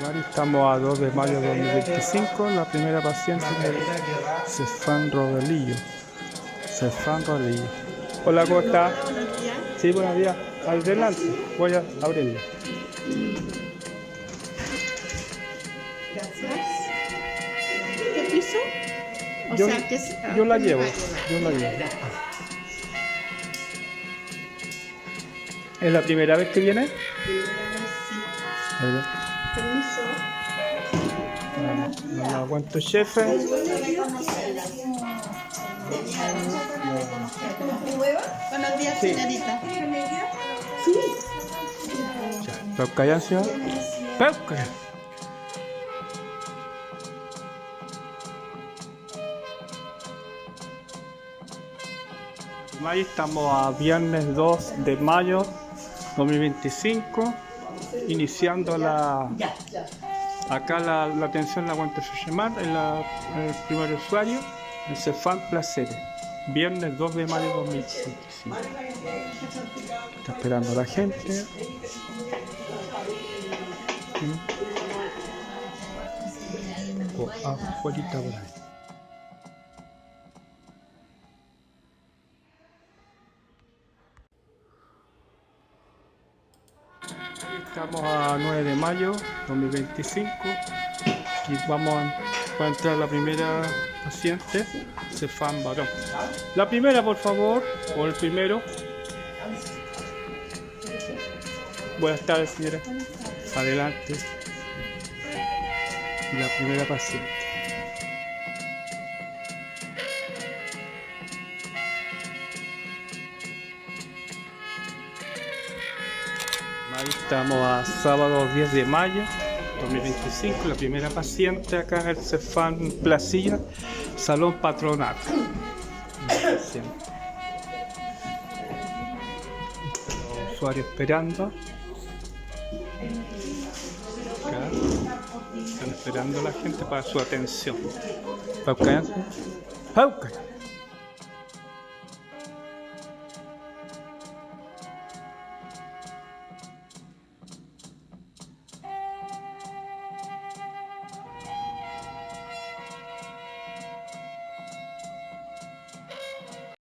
Mari, estamos a 2 de mayo de 2025, la primera paciente del Cefán Rodelillo. Cefán Rodelillo. Hola, ¿cómo está? Buenos días. Sí, buenos días. Adelante, voy a abrirle. Gracias. ¿Qué piso? Yo la ¿qué llevo, me va a llevar? yo la llevo. ¿Es la primera vez que viene? A ver, Permiso. no la aguanto, jefe. Buenos días, Sí. señorita. Ya, ¿pero callan, señor? ¿Pero callan? Mayo, estamos a viernes 2 de mayo 2025, iniciando acá la atención en la Guante Sushemar, en el primer usuario, el Cefán Placeres, viernes 2 de mayo 2025. Está esperando la gente. Afuera por ahí. Estamos a 9 de mayo 2025 y va a entrar la primera paciente, Cefán Barón. La primera, por favor, o el primero. Buenas tardes, señora. Adelante. La primera paciente. Ahí estamos a sábado 10 de mayo 2025, la primera paciente acá en el Cefán Placilla, Salón Patronato. Los usuarios esperando. Acá. Están esperando a la gente para su atención. ¿Pauca?